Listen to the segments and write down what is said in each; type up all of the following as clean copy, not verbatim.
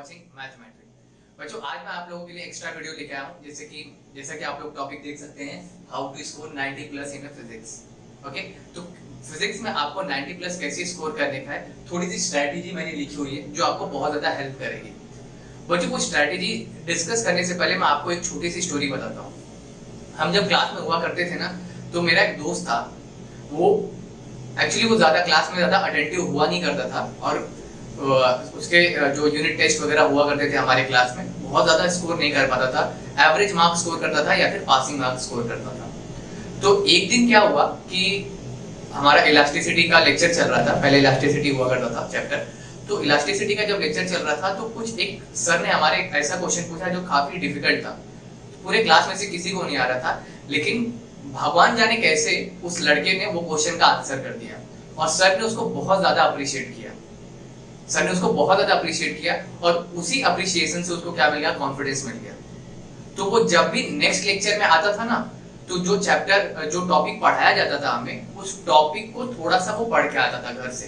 Watching mathematics. बच्चों आज मैं आप लोगों के लिए एक्स्ट्रा वीडियो लेके आया हूँ, जैसा कि आप लोग टॉपिक देख सकते हैं, how to score 90 plus in physics. Okay, तो फिजिक्स में आपको 90 प्लस कैसे स्कोर करने का है, थोड़ी सी स्ट्रैटेजी मैंने लिखी हुई है जो आपको बहुत ज्यादा हेल्प करेगी। बच्चों वो स्ट्रैटेजी डिस्कस करने से पहले मैं आपको एक छोटी सी स्टोरी बताता हूँ। हम जब क्लास में हुआ करते थे ना, तो मेरा एक दोस्त था, वो ज्यादा क्लास में ज्यादा अटेंटिव हुआ नहीं करता था, और उसके जो यूनिट टेस्ट वगैरह हुआ करते थे हमारे क्लास में, बहुत ज्यादा स्कोर नहीं कर पाता था। एवरेज मार्क्स स्कोर करता था या फिर पासिंग मार्क्स स्कोर करता था। तो एक दिन क्या हुआ कि हमारा इलास्टिसिटी का लेक्चर चल रहा था, पहले इलास्टिसिटी हुआ करता था चैप्टर। तो इलास्टिसिटी का जब लेक्चर चल रहा था तो कुछ एक सर ने हमारे ऐसा क्वेश्चन पूछा जो काफी डिफिकल्ट था, पूरे क्लास में से किसी को नहीं आ रहा था, लेकिन भगवान जाने कैसे उस लड़के ने वो क्वेश्चन का आंसर कर दिया, और सर ने उसको बहुत ज्यादा अप्रिशिएट किया। और उसी अप्रिशिएशन से उसको क्या मिल गया, कॉन्फिडेंस मिल गया। तो वो जब भी नेक्स्ट लेक्चर में आता था ना, तो जो टॉपिक पढ़ाया जाता था हमें, उस टॉपिक को थोड़ा सा वो पढ़ के आता था घर से।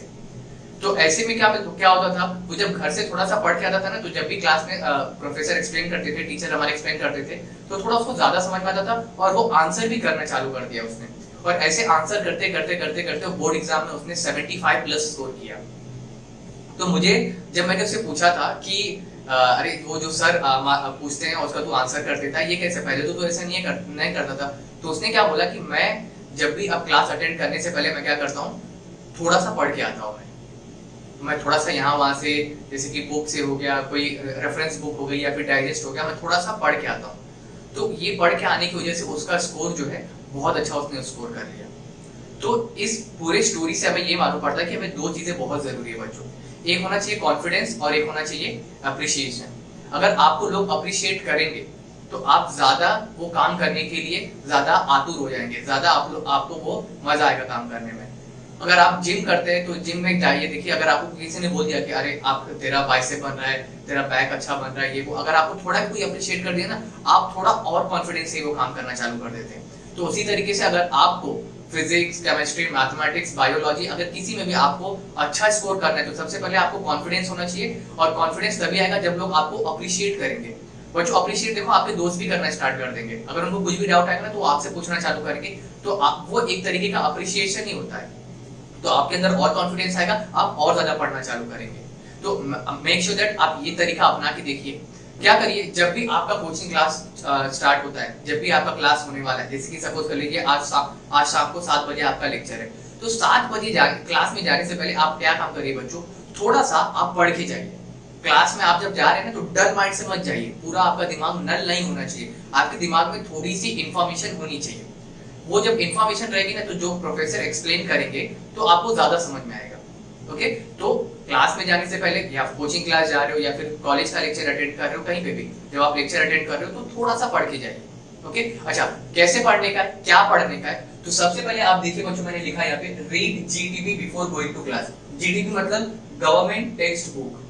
तो ऐसे में क्या होता था, वो जब घर से थोड़ा सा पढ़ के आता था ना, तो जब भी क्लास में प्रोफेसर एक्सप्लेन करते थे, टीचर हमारे एक्सप्लेन करते थे, तो थोड़ा उसको ज्यादा समझ में आता था, और वो आंसर भी करना चालू कर दिया उसने। और ऐसे आंसर करते करते करते करते बोर्ड एग्जाम में उसने 75 प्लस स्कोर किया। तो मुझे, जब मैंने उससे पूछा था कि अरे वो जो सर पूछते हैं उसका तू आंसर कर देता है, ये कैसे, पहले तो ऐसा नहीं करता था। तो उसने क्या बोला कि मैं जब भी अब क्लास अटेंड करने से पहले मैं क्या करता हूँ, थोड़ा सा पढ़ के आता हूँ। मैं थोड़ा सा यहाँ वहां से, जैसे कि बुक से हो गया, कोई रेफरेंस बुक हो गई या फिर डाइजेस्ट हो गया, मैं थोड़ा सा पढ़ के आता हूँ। तो ये पढ़ के आने की वजह से उसका स्कोर जो है बहुत अच्छा उसने स्कोर कर लिया। तो इस पूरे स्टोरी से हमें ये मालूम पड़ता है कि हमें दो चीजें बहुत जरूरी है बच्चों, एक होना चाहिए कॉन्फिडेंस और एक होना चाहिए अप्रिशिएशन। अगर आपको लोग अप्रिशिएट करेंगे तो आप ज्यादा वो काम करने के लिए ज्यादा आतुर हो जाएंगे, ज्यादा आपको वो मजा आएगा काम करने में। अगर आप जिम करते हैं तो जिम में जाइए, देखिए अगर आपको किसी ने बोल दिया कि अरे आप तेरा बाइसेप बन रहा है, तेरा बैक अच्छा बन रहा है, ये वो, अगर आपको थोड़ा कोई अप्रिशिएट कर दिया ना, आप थोड़ा और कॉन्फिडेंस से वो काम करना चालू कर देते हैं। तो उसी तरीके से अगर आपको फिजिक्स, केमिस्ट्री, मैथमेटिक्स, बायोलॉजी, अगर किसी में भी आपको अच्छा स्कोर करना है, तो सबसे पहले आपको कॉन्फिडेंस होना चाहिए। और कॉन्फिडेंस तभी आएगा जब लोग आपको अप्रिशिएट करेंगे। बच्चों अप्रिशिएट देखो, आपके दोस्त भी करना स्टार्ट कर देंगे। अगर उनको कुछ भी डाउट आएगा ना, तो आपसे पूछना चालू करेंगे, तो वो एक तरीके का अप्रिशिएशन ही होता है। तो आपके अंदर और कॉन्फिडेंस आएगा, आप और ज्यादा पढ़ना चालू करेंगे। तो मेक श्योर दैट आप ये तरीका अपना के देखिए। क्या करिए, जब भी आपका कोचिंग क्लास स्टार्ट होता है, जब भी आपका क्लास होने वाला है, जैसे कि सपोज कर लीजिए आज शाम को 7 बजे आपका लेक्चर है, तो 7 बजे क्लास में जाने से पहले आप क्या काम करिए बच्चों, थोड़ा सा आप पढ़ के जाइए। क्लास में आप जब जा रहे हैं ना, तो डल माइंड से मत जाइए, पूरा आपका दिमाग नल नहीं होना चाहिए, आपके दिमाग में थोड़ी सी इंफॉर्मेशन होनी चाहिए। वो जब इंफॉर्मेशन रहेगी ना, तो जो प्रोफेसर एक्सप्लेन करेंगे तो आपको ज्यादा समझ में आएगा। ओके, तो क्लास में जाने से पहले, या कोचिंग क्लास जा रहे हो या फिर कॉलेज का लेक्चर अटेंड कर रहे हो, कहीं पे भी जब आप लेक्चर अटेंड कर रहे हो, तो थोड़ा सा पढ़ के जाइए। ओके, अच्छा कैसे पढ़ने का है, क्या पढ़ने का है, तो सबसे पहले आप देखिए बच्चों, मैंने लिखा है यहाँ पे, read GTB before going to class. GTB मतलब गवर्नमेंट टेक्स्ट बुक।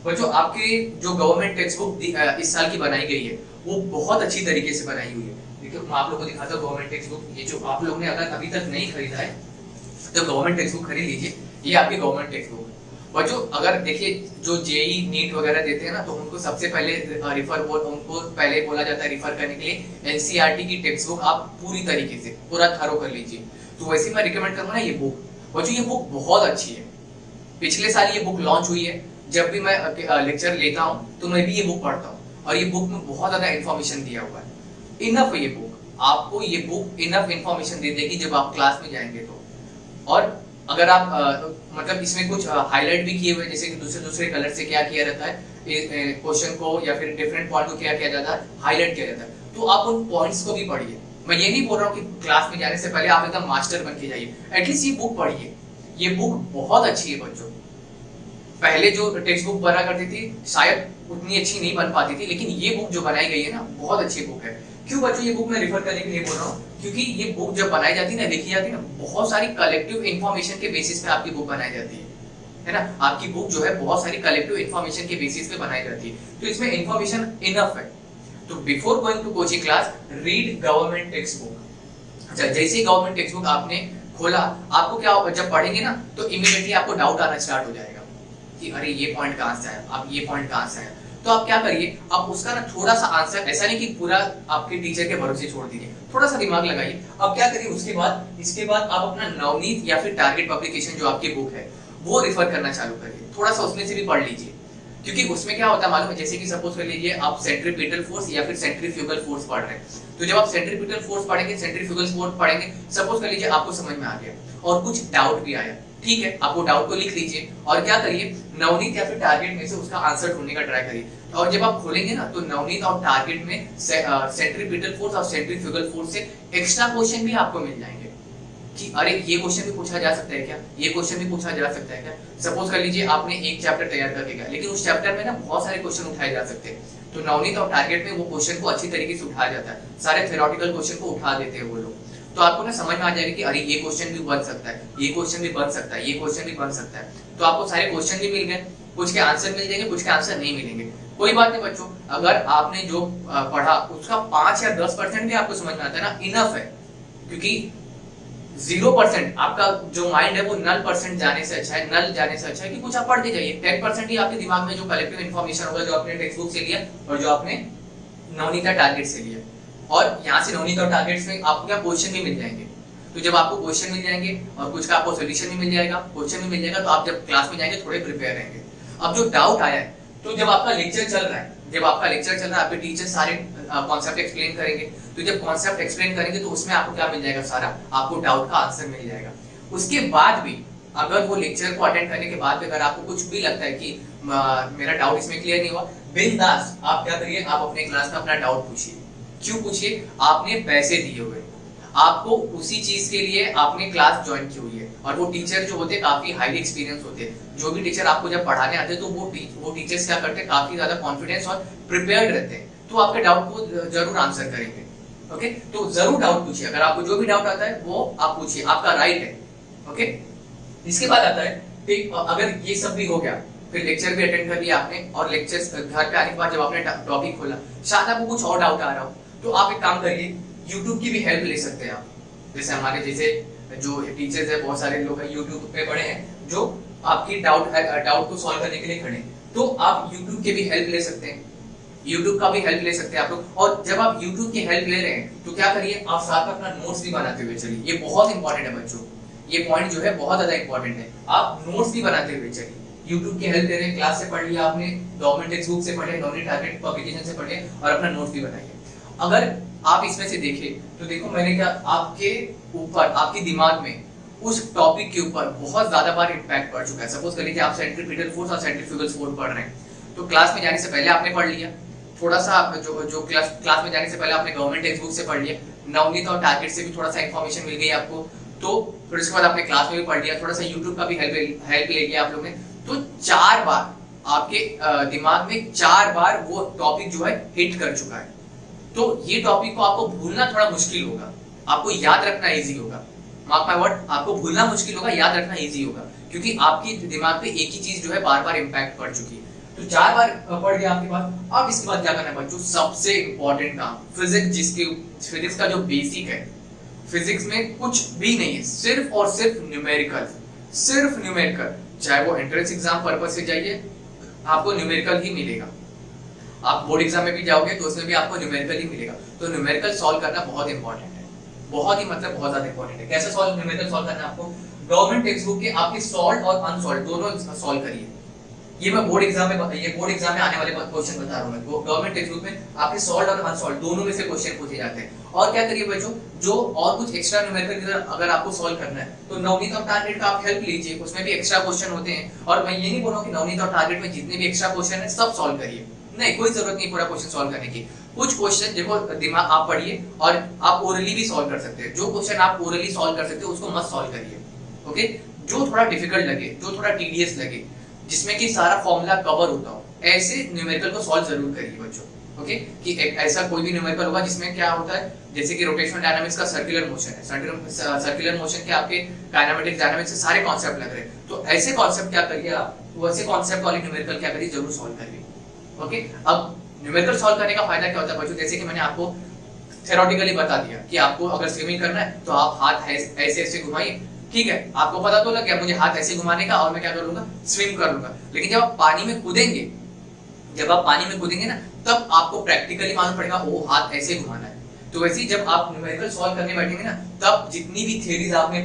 बच्चों आपके जो गवर्नमेंट टेक्स्ट बुक इस साल की बनाई गई है, वो बहुत अच्छी तरीके से बनाई हुई है। देखिए मैं आप लोगों को दिखाता हूँ गवर्नमेंट टेक्स्ट बुक। ये जो आप लोग ने अगर अभी तक नहीं खरीदा है, तो गवर्नमेंट टेक्स्ट बुक खरीद लीजिए, ये आपकी गवर्नमेंट टेक्स्ट बुक। बच्चों अगर देखिए जो जेई नीट वगैरह देते हैं ना, तो उनको सबसे पहले उनको पहले बोला जाता है रिफर करने के लिए एनसीईआरटी की टेक्स्ट बुक आप पूरी तरीके से पूरा थरो कर लीजिए। तो वैसे मैं रिकमेंड करूंगा ना ये बुक। बच्चों ये बुक बहुत अच्छी है, पिछले साल ये बुक लॉन्च हुई है। जब भी मैं लेक्चर लेता हूँ तो मैं भी ये बुक पढ़ता हूँ, और ये बुक में बहुत ज्यादा इन्फॉर्मेशन दिया हुआ है। इनफ है ये बुक, आपको ये बुक इनफ इन्फॉर्मेशन दे देगी जब आप क्लास में जाएंगे तो। और अगर आप मतलब इसमें कुछ हाईलाइट भी किए हुए, जैसे कि दूसरे कलर से क्या किया रहता है क्वेश्चन को, या फिर डिफरेंट पॉइंट को क्या किया जाता है, हाईलाइट किया जाता है, तो आप उन पॉइंट्स को भी पढ़िए। मैं ये नहीं बोल रहा हूँ कि क्लास में जाने से पहले आप एकदम मास्टर बन के जाइए, एटलीस्ट ये बुक पढ़िए। ये बुक बहुत अच्छी है बच्चों। पहले जो टेक्स्ट बुक बना करती थी शायद उतनी अच्छी नहीं बन पाती थी, लेकिन ये बुक जो बनाई गई है ना, बहुत अच्छी बुक है। क्यों बच्चों ये बुक मैं रिफर करने के लिए बोल रहा हूँ, क्योंकि ये बुक जब बनाई जाती है ना, देखी जाती है ना, बहुत सारी कलेक्टिव इन्फॉर्मेशन के बेसिस पे आपकी बुक बनाई जाती है ना। आपकी बुक जो है बहुत सारी कलेक्टिव इन्फॉर्मेशन के बेसिस पे बनाई जाती है, तो इसमें इन्फॉर्मेशन इनफ है। तो before going to coaching class, read government text book. अच्छा, जैसे ही गवर्नमेंट टेक्स्ट बुक आपने खोला, आपको क्या, जब पढ़ेंगे ना, तो इमीडिएटली आपको डाउट आना स्टार्ट हो जाएगा कि अरे ये पॉइंट कहाँ से आया, अब ये पॉइंट कहाँ से आया। तो आप क्या करिए, आप उसका ना थोड़ा सा आंसर, ऐसा नहीं कि पूरा आपके टीचर के भरोसे छोड़ दीजिए, थोड़ा सा दिमाग लगाइए। अब क्या करिए, इसके बाद आप अपना नवनीत या फिर टारगेट पब्लिकेशन जो आपकी बुक है वो रिफर करना चालू करिए, थोड़ा सा उसमें से भी पढ़ लीजिए। क्योंकि उसमें क्या होता है मालूम है, जैसे कि सपोज कर लीजिए आप सेंट्रीपिटल फोर्स या फिर सेंट्रीफ्यूगल फोर्स पढ़ रहे हैं, तो जब आप सेंट्रीपिटल फोर्स पढ़ेंगे, सेंट्रीफ्यूगल फोर्स पढ़ेंगे, सपोज कर लीजिए आपको समझ में आ गया और कुछ डाउट भी आया, ठीक है, आप वो डाउट को लिख लीजिए और क्या करिए, नवनीत या फिर टारगेट में से उसका आंसर ढूंढने का ट्राई करिए। और जब आप खोलेंगे ना, तो नवनीत और टारगेट में सेंट्रीपिटल फोर्स और सेंट्रीफ्यूगल फोर्स से एक्स्ट्रा क्वेश्चन भी आपको मिल जाएंगे कि अरे ये क्वेश्चन भी पूछा जा सकता है क्या, ये क्वेश्चन भी पूछा जा सकता है क्या। सपोज कर लीजिए आपने एक चैप्टर तैयार करके गया, लेकिन उस चैप्टर में ना बहुत सारे क्वेश्चन उठाए जा सकते हैं, तो नवनीत और टारगेट में वो क्वेश्चन को अच्छी तरीके से उठाया जाता है, सारे थ्योरेटिकल क्वेश्चन को उठा देते हैं वो लोग। तो आपको ना समझ में आ जाएगा कि अरे ये क्वेश्चन भी बन सकता है, ये क्वेश्चन भी बन सकता है, ये क्वेश्चन भी बन सकता है। तो आपको सारे क्वेश्चन भी मिल गए, कुछ के आंसर मिल जाएंगे, कुछ के आंसर नहीं मिलेंगे, कोई बात नहीं बच्चों। अगर आपने जो पढ़ा उसका 5 या 10% भी आपको समझ में आता है ना, इनफ है। क्योंकि 0% आपका जो माइंड है वो नल परसेंट जाने से अच्छा है, नल जाने से अच्छा है कि कुछ आप पढ़ते जाइए। 10% ही आपके दिमाग में जो कलेक्टिव इन्फॉर्मेशन होगा, जो आपने टेक्स्ट बुक से लिया और जो आपने नवनीत टारगेट से लिया, और यहाँ से नवनीत और टारगेट्स में आपको क्या क्वेश्चन भी मिल जाएंगे। तो जब आपको क्वेश्चन मिल जाएंगे और कुछ का आपको सोल्यूशन भी मिल जाएगा, क्वेश्चन भी मिल जाएगा, तो आप जब क्लास में जाएंगे थोड़े प्रिपेयर रहेंगे। अब जो डाउट आया है, तो जब आपका लेक्चर चल रहा है, आपके टीचर सारे कॉन्सेप्ट एक्सप्लेन करेंगे, तो जब कॉन्सेप्ट एक्सप्लेन करेंगे तो उसमें आपको क्या मिल जाएगा, सारा आपको डाउट का आंसर मिल जाएगा। उसके बाद भी अगर वो लेक्चर को अटेंड करने के बाद अगर आपको कुछ भी लगता है कि मेरा डाउट इसमें क्लियर नहीं हुआ, बिंदास आप क्या करिए, आप अपने क्लास में अपना डाउट पूछिए। क्यों पूछिए, आपने पैसे दिए हुए, आपको उसी चीज के लिए आपने क्लास ज्वाइन की हुई है, और वो टीचर जो होते हैं काफी हाईली एक्सपीरियंस होते हैं। जो भी टीचर आपको जब पढ़ाने आते हैं तो वो टीचर्स क्या करते हैं, काफी ज्यादा कॉन्फिडेंस और प्रिपेयर्ड रहते हैं, तो आपके डाउट को जरूर आंसर करेंगे। ओके, तो जरूर डाउट पूछिए, अगर आपको जो भी डाउट आता है वो आप पूछिए, आपका राइट है। ओके, इसके बाद आता है ठीक, अगर ये सब भी हो गया, फिर लेक्चर भी अटेंड कर लिया आपने, और लेक्चर घर पे आने के बाद जब आपने टॉपिक खोला, शायद आपको कुछ और डाउट आ रहा हो, तो आप एक काम करिए, YouTube की भी हेल्प ले सकते हैं आप। जैसे हमारे जैसे जो टीचर्स है, बहुत सारे लोग YouTube पे पढ़े हैं जो आपकी डाउट को सॉल्व करने के लिए खड़े हैं, तो आप YouTube की भी हेल्प ले सकते हैं, YouTube का भी हेल्प ले सकते हैं आप लोग। और जब आप YouTube की हेल्प ले रहे हैं तो क्या करिए, आप साथ में अपना नोट्स भी बनाते हुए चलिए, ये बहुत इंपॉर्टेंट है बच्चों, ये पॉइंट जो है बहुत ज्यादा इंपॉर्टेंट है। आप नोट्स भी बनाते हुए चलिए, YouTube की हेल्प ले रहे हैं, क्लास से पढ़ लिया आपने, गवर्नमेंट टेक्स्ट बुक से पढ़े, नवनीत टारगेट पब्लिकेशन से पढ़े, और अपना नोट्स भी बनाइए। अगर आप इसमें से देखें तो देखो, मैंने क्या आपके ऊपर, आपके दिमाग में उस टॉपिक के ऊपर बहुत ज्यादा बार इम्पैक्ट पड़ चुका है। सपोज कर लीजिए आप सेंट्रीपिटल फोर्स और सेंट्रीफ्यूगल फोर्स पढ़ रहे हैं, तो क्लास में जाने से पहले आपने पढ़ लिया, थोड़ा सा जो क्लास में जाने से पहले आपने गवर्नमेंट टेक्स्ट बुक से पढ़ लिया, नवनीत और टारगेट से भी थोड़ा सा इन्फॉर्मेशन मिल गई आपको, तो फिर उसके बाद आपने क्लास में भी पढ़ लिया, थोड़ा सा यूट्यूब का भी हेल्प ले लिया आप लोगों ने, तो 4 बार आपके दिमाग में 4 बार वो टॉपिक जो है हिट कर चुका है। तो ये टॉपिक को आपको भूलना थोड़ा मुश्किल होगा, आपको याद रखना इजी होगा। मार्क माय वर्ड, आपको भूलना मुश्किल होगा, याद रखना इजी होगा, क्योंकि आपके दिमाग पे एक ही चीज जो है बार बार इम्पैक्ट पड़ चुकी है। तो 4 बार पढ़ गया आपके पास। अब इसके बाद क्या करना है बच्चों, सबसे इंपॉर्टेंट काम, फिजिक्स का जो बेसिक है, फिजिक्स में कुछ भी नहीं है, सिर्फ और सिर्फ न्यूमेरिकल, सिर्फ न्यूमेरिकल। चाहे वो एंट्रेंस एग्जाम पर्पज से जाइए, आपको न्यूमेरिकल ही मिलेगा। आप बोर्ड एग्जाम में भी जाओगे तो उसमें भी आपको न्यूमेरिकल ही मिलेगा। तो न्यूमेरिकल सॉल्व करना बहुत इंपॉर्टेंट है, बहुत ही मतलब बहुत ज्यादा इंपॉर्टेंट है। कैसे न्यूमेरिकल सॉल्व करना है आपको, गवर्नमेंट टेक्स्ट बुक के आपके सॉल्व और अनसॉल्व दोनों सॉल्व करिए। ये मैं बोर्ड एग्जाम में आने वाले क्वेश्चन बता रहा हूं। मैं गवर्नमेंट टेक्स्ट बुक में आपके सॉल्व और अनसॉल्व दोनों में से क्वेश्चन पूछे जाते हैं। और क्या करिए बच्चों, जो और कुछ एक्स्ट्रा न्यूमेरिकल अगर आपको सॉल्व करना है तो नवनीत और टारगेट का आप हेल्प लीजिए, उसमें भी एक्स्ट्रा क्वेश्चन होते हैं। और मैं ये नहीं बोल रहा हूं कि नवनीत और टारगेट में जितने भी एक्स्ट्रा क्वेश्चन है सब सॉल्व करिए, नहीं, कोई जरूरत नहीं पूरा क्वेश्चन सॉल्व करने की। कुछ क्वेश्चन देखो दिमाग आप पढ़िए, और आप ओरली भी सॉल्व कर सकते हैं। जो क्वेश्चन आप ओरली सॉल्व कर सकते हो उसको मत सॉल्व करिए। ओके, जो थोड़ा डिफिकल्ट लगे, जो थोड़ा टीडियस लगे, जिसमें कि सारा फॉर्मूला कवर होता हो, ऐसे न्यूमेरिकल को सॉल्व जरूर करिए बच्चों। ओके, कि एक ऐसा कोई भी न्यूमेरिकल होगा जिसमें क्या होता है, जैसे कि रोटेशनल डायनामिक्स का सर्कुलर मोशन है, सर्कुलर मोशन के आपके काइनेमेटिक्स डायनामिक्स से सारे कॉन्सेप्ट लग रहे हैं, तो ऐसे कॉन्सेप्ट क्या करिए आप, वैसे कॉन्सेप्ट वाले न्यूमेरिकल क्या करिए, जरूर सॉल्व करिए। ओके, अब न्यूमेरिकल सॉल्व करने का फायदा क्या होता है बच्चों, जैसे कि मैंने आपको थ्योरेटिकली बता दिया कि आपको अगर स्विमिंग करना है तो आप हाथ ऐसे ऐसे घुमाइए, ठीक है, आपको पता तो लग गया मुझे हाथ ऐसे घुमाने का और मैं क्या कर लूंगा, स्विम कर लूंगा। लेकिन जब आप पानी में कूदेंगे जब आप पानी में कूदेंगे ना तब आपको प्रैक्टिकली मालूम पड़ेगा ओ हाथ ऐसे घुमाना है। तो वैसे ही जब आप न्यूमेरिकल सॉल्व करने बैठेंगे ना तब जितनी भी थ्योरीज आपने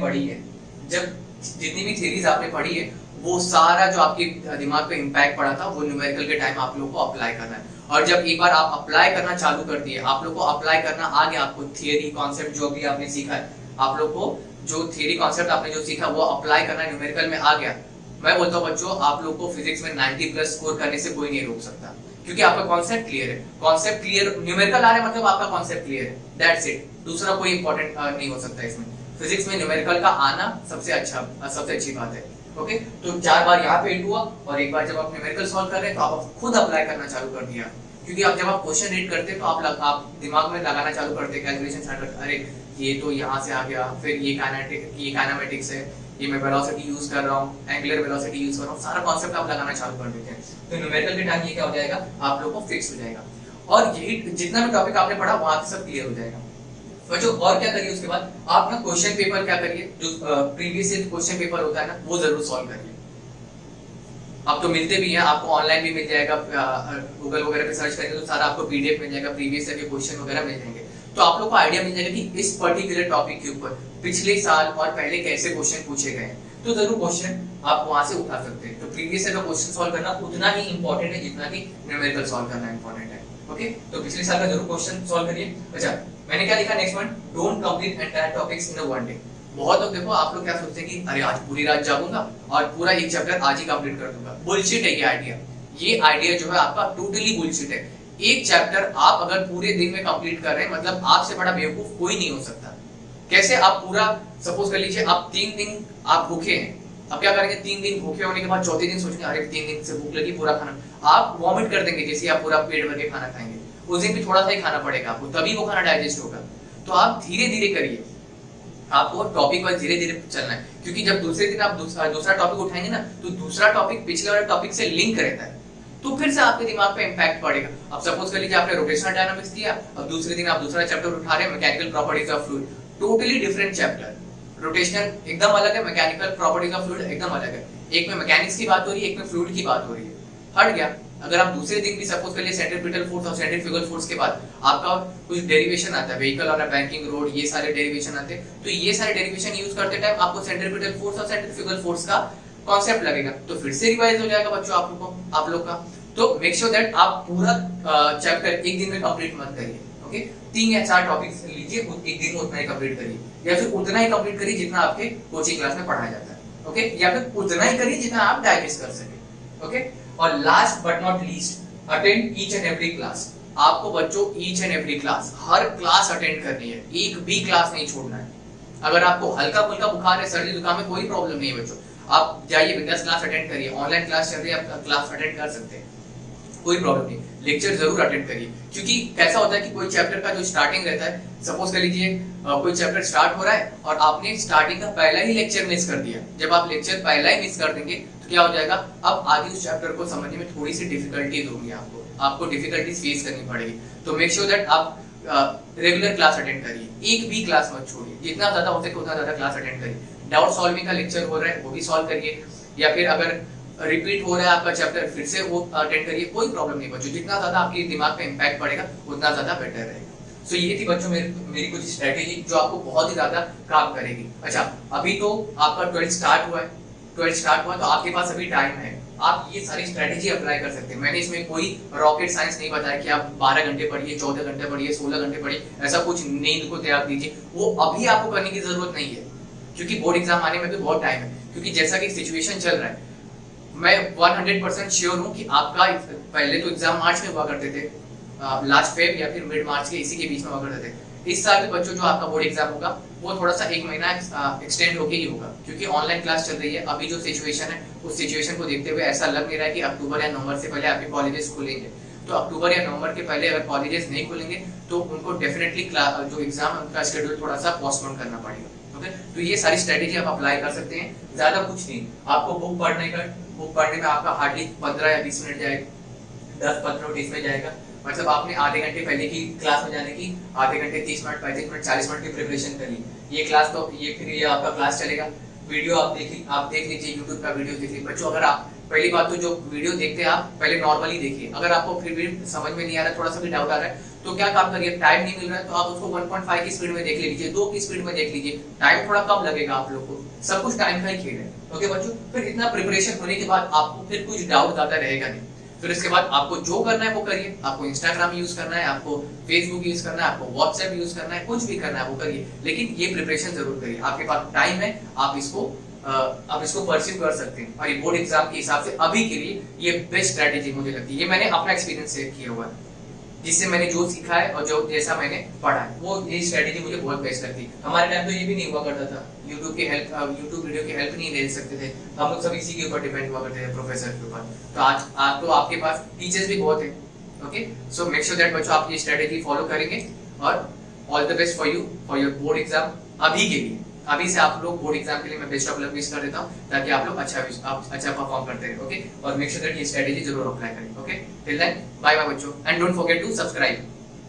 पढ़ी है, वो सारा जो आपके दिमाग पे इम्पैक्ट पड़ा था वो न्यूमेरिकल के टाइम आप लोगों को अप्लाई करना है। और जब एक बार आप अप्लाई करना चालू कर दिए, आप लोग को अप्लाई करना आ गया, आपको थियरी कॉन्सेप्ट जो भी आपने सीखा है, आप लोग को जो थियरी कॉन्सेप्ट आपने जो सीखा वो अप्लाई करना न्यूमेरिकल में आ गया, मैं बोलता हूँ बच्चों आप लोग को फिजिक्स में 90 प्लस स्कोर करने से कोई नहीं रोक सकता, क्योंकि आपका कॉन्सेप्ट क्लियर है। कॉन्सेप्ट क्लियर, न्यूमेरिकल आ रहा है मतलब आपका कॉन्सेप्ट क्लियर है, दैट्स इट। दूसरा कोई इंपॉर्टेंट नहीं हो सकता इसमें। फिजिक्स में न्यूमेरिकल का आना सबसे अच्छी बात है। ओके, तो 4 बार यहाँ पे हिट हुआ और एक बार जब आप न्यूमेरिकल सॉल्व कर रहे हैं तो आप खुद अप्लाई करना चालू कर दिया, क्योंकि आप जब आप क्वेश्चन रीड करते तो आप दिमाग में लगाना चालू करते, कैलकुलेशन स्टार्ट करते, अरे ये तो यहाँ से आ गया, फिर ये काइनेमेटिक्स है, ये मैं वेलोसिटी यूज कर रहा हूँ, एंगुलर वेलोसिटी यूज कर रहा हूँ, सारा कॉन्सेप्ट आप लगाना चालू कर देते हैं। तो न्यूमेरिकल के टाइम ये क्या हो जाएगा, आप लोगों को फिक्स हो जाएगा और यही जितना भी टॉपिक आपने पढ़ा वहां से सब क्लियर हो जाएगा। बच्चों और क्या करिए उसके बाद आप ना क्वेश्चन पेपर क्या करिए, जो प्रीवियस ईयर क्वेश्चन पेपर होता है ना वो जरूर सॉल्व करिए। अब तो मिलते भी हैं, आपको ऑनलाइन भी मिल जाएगा, गूगल वगैरह पे सर्च करेंगे तो सारा आपको पीडीएफ मिल जाएगा, प्रीवियस ईयर के क्वेश्चन वगैरह मिल जाएंगे, तो आप लोग को आइडिया मिल जाएगा कि इस पर्टिकुलर टॉपिक के ऊपर पिछले साल और पहले कैसे क्वेश्चन पूछे गए, तो जरूर क्वेश्चन आप वहां से उठा सकते हैं। तो प्रीवियस ईयर का क्वेश्चन सॉल्व करना उतना ही इंपॉर्टेंट है जितना कि न्यूमेरिकल सॉल्व करना इंपॉर्टेंट है। ओके, तो पिछले साल का जरूर क्वेश्चन सॉल्व करिए। अच्छा, मैंने क्या लिखा next one, don't complete entire topics in one day. बहुत लोग देखो आप लोग क्या सोचते हैं कि अरे आज पूरी रात जागूंगा और पूरा एक चैप्टर आज ही कंप्लीट कर दूंगा। बुलशिट है ये आइडिया, ये आइडिया जो है आपका टोटली बुलशिट है। एक चैप्टर आप अगर पूरे दिन में कंप्लीट कर रहे हैं मतलब आपसे बड़ा बेवकूफ कोई नहीं हो सकता। कैसे आप पूरा, सपोज कर लीजिए आप 3 दिन आप भूखे हैं, अब क्या करेंगे, 3 दिन भूखे होने के बाद चौथे दिन सोचेंगे अरे 3 दिन से भूख लगी पूरा खाना, आप वॉमिट कर देंगे जैसे आप पूरा पेट भर के खाना खाएंगे। उस दिन भी थोड़ा सा ही खाना पड़ेगा आपको, तभी वो खाना डाइजेस्ट होगा। तो आप धीरे धीरे करिए, आपको टॉपिक वाइज धीरे धीरे चलना है, क्योंकि जब दूसरे दिन आप दूसरा टॉपिक उठाएंगे ना तो दूसरा टॉपिक पिछले वाले टॉपिक से लिंक रहता है, तो फिर से आपके दिमाग पे इंपैक्ट पड़ेगा। अब सपोज कर लीजिए आपने रोटेशनल डायनामिक्स दिया, अब दूसरे दिन आप दूसरा चैप्टर उठा रहे हैं mechanical properties of fluid, totally different chapter. Rotational एकदम अलग है, मैकेनिकल प्रॉपर्टीज ऑफ फ्लूइड एकदम अलग है, एक में मैकेनिक्स की बात हो रही है, एक में फ्लूइड की बात हो रही है, हट गया। अगर आप दूसरे दिन भी सपोज कर लिए सेंट्रीपिटल फोर्स और सेंट्रीफ्यूगल फोर्स के बाद आपका कुछ डेरिवेशन आता है, व्हीकल और बैंकिंग रोड, ये सारे डेरिवेशन आते हैं, तो ये सारे डेरिवेशन यूज करते टाइम आपको सेंट्रीपिटल फोर्स और सेंट्रीफ्यूगल फोर्स का कॉन्सेप्ट लगेगा, तो फिर से रिवाइज हो जाएगा बच्चों आप लोग का। तो मेक श्योर दैट आप पूरा चैप्टर एक दिन में कंप्लीट मत करिए। ओके, 3 या 4 टॉपिक्स लीजिए, एक दिन में उतना ही कंप्लीट करिए, या फिर उतना ही कंप्लीट करिए जितना आपके कोचिंग क्लास में पढ़ाया जाता है। ओके, या फिर उतना ही करिए जितना आप डाइजेस्ट कर सके। ओके, और last but not least, attend each and every class. आपको बच्चों each and every class, her class attend करनी है, एक भी क्लास नहीं छोड़ना है। अगर आपको हल्का फुल्का बुखार है, सर्दी जुकाम है, कोई प्रॉब्लम नहीं है बच्चों, आप जाइए बिंदास क्लास अटेंड करिए, ऑनलाइन क्लास चल रही है आप क्लास अटेंड कर सकते हैं, कोई प्रॉब्लम नहीं। लेक्चर जरूर अटेंड करिए, क्योंकि कैसा होता है कि कोई चैप्टर का जो स्टार्टिंग रहता है, सपोज कर लीजिए कोई चैप्टर स्टार्ट हो रहा है और आपने स्टार्टिंग का पहला ही लेक्चर मिस कर दिया। जब आप लेक्चर पहला ही मिस कर देंगे तो क्या हो जाएगा, अब आगे उस चैप्टर को समझने में थोड़ी सी डिफिकल्टीज होंगी, आपको डिफिकल्टीज फेस करनी पड़ेगी। तो मेक श्योर दैट आप रेगुलर क्लास अटेंड करिए, एक भी क्लास मत छोड़िए, जितना ज्यादा हो सके उतना ज्यादा क्लास अटेंड करिए। डाउट सॉल्विंग का लेक्चर हो रहा है वो भी सॉल्व करिए, या फिर अगर रिपीट हो रहा है आपका चैप्टर फिर से वो अटेंड करिए, कोई प्रॉब्लम नहीं बच्चों, जितना ज्यादा आपके दिमाग पे इंपैक्ट पड़ेगा उतना ज्यादा बेटर रहेगा। सो ये थी बच्चों मेरी कुछ स्ट्रेटेजी जो आपको बहुत ही ज्यादा काम करेगी। अच्छा, अभी तो आपका 12th स्टार्ट हुआ है तो आपके पास अभी टाइम है, आप ये सारी स्ट्रेटेजी अप्लाई कर सकते हैं। मैंने इसमें कोई रॉकेट साइंस नहीं बताया कि आप 12 घंटे पढ़िए, 14 घंटे पढ़िए, 16 घंटे पढ़िए, ऐसा कुछ नींद को त्याग दीजिए, वो अभी आपको करने की जरूरत नहीं है, क्योंकि बोर्ड एग्जाम आने में भी बहुत टाइम है। क्योंकि जैसा कि सिचुएशन चल रहा है, मैं 100% श्योर हूं कि आपका पहले तो एग्जाम मार्च में हुआ करते थे, लास्ट फेब या फिर मिड मार्च के इसी के बीच में हुआ करते थे। इस साल भी बच्चों जो आपका बोर्ड एग्जाम होगा वो थोड़ा सा 1 महीना एक्सटेंड होके ही होगा, क्योंकि ऑनलाइन क्लास चल रही है। अभी जो सिचुएशन है उस सिचुएशन को देखते हुए ऐसा लग नहीं रहा है कि अक्टूबर या नवंबर से पहले आपके कॉलेजेस खुलेंगे। तो अक्टूबर या नवंबर के पहले अगर कॉलेजेस नहीं खुलेंगे तो उनको डेफिनेटली जो एग्जाम है उनका शेड्यूल थोड़ा सा पोस्टपोन करना पड़ेगा। तो ये सारी स्ट्रेटेजी आप अप्लाई कर सकते हैं, ज्यादा कुछ नहीं। आपको बुक पढ़ने में आपका हार्डली 15 या 20 मिनट जाएगा, 10-15 मिनट इसमें जाएगा। मतलब आपने आधे घंटे पहले की क्लास में जाने की आधे घंटे 30 मिनट 35 मिनट 40 मिनट की प्रिपरेशन कर ली। ये क्लास तो ये फिर ये आपका क्लास चलेगा, वीडियो आप देख लीजिए, यूट्यूब का वीडियो देख लीजिए। बच्चों अगर आप पहली बात तो जो वीडियो देखते हैं आप पहले नॉर्मली देखिए। अगर आपको फिर भी समझ में नहीं आ रहा है, थोड़ा सा भी डाउट आ रहा है, तो क्या काम करिए, टाइम नहीं मिल रहा है तो आप उसको 1.5 की स्पीड में देख लीजिए, 2 की स्पीड में देख लीजिए, टाइम थोड़ा कम लगेगा आप लोग को। सब कुछ टाइम का ही खेल है। ओके बच्चों, फिर इतना प्रिपरेशन होने के बाद आपको फिर कुछ डाउट ज्यादा रहेगा नहीं। फिर इसके बाद आपको जो करना है वो करिए। आपको इंस्टाग्राम यूज करना है, आपको फेसबुक यूज करना है, आपको व्हाट्सएप यूज करना है, कुछ भी करना है वो करिए, लेकिन ये प्रिपरेशन जरूर करिए। आपके पास टाइम है, आप इसको परस्यू कर सकते हैं। और ये बोर्ड एग्जाम के हिसाब से अभी के लिए ये बेस्ट स्ट्रेटेजी मुझे लगती है। ये मैंने अपना एक्सपीरियंस शेयर किया हुआ है, जिससे मैंने जो सीखा है और जो जैसा मैंने पढ़ा है, वो ये स्ट्रेटेजी मुझे बहुत बेस्ट लगती है। हमारे टाइम तो ये भी नहीं हुआ करता था, यूट्यूब वीडियो की हेल्प नहीं ले सकते थे, हम लोग सब इसी के ऊपर डिपेंड हुआ करते थे, प्रोफेसर के ऊपर। तो आज तो आपके पास टीचर्स भी बहुत है। Okay, so make sure that बच्चों आप ये स्ट्रेटेजी फॉलो करेंगे। और all the best for you for your board exam. अभी के लिए, अभी से आप लोग बोर्ड एग्जाम के लिए मैं बेस्ट ऑफ लक विश कर देता हूँ, ताकि आप लोग अच्छा परफॉर्म करते रहे। ओके, और मेक श्योर दैट ये स्ट्रेटेजी जरूर अप्लाई करें। Okay, till then bye bye बच्चों, and don't forget to subscribe.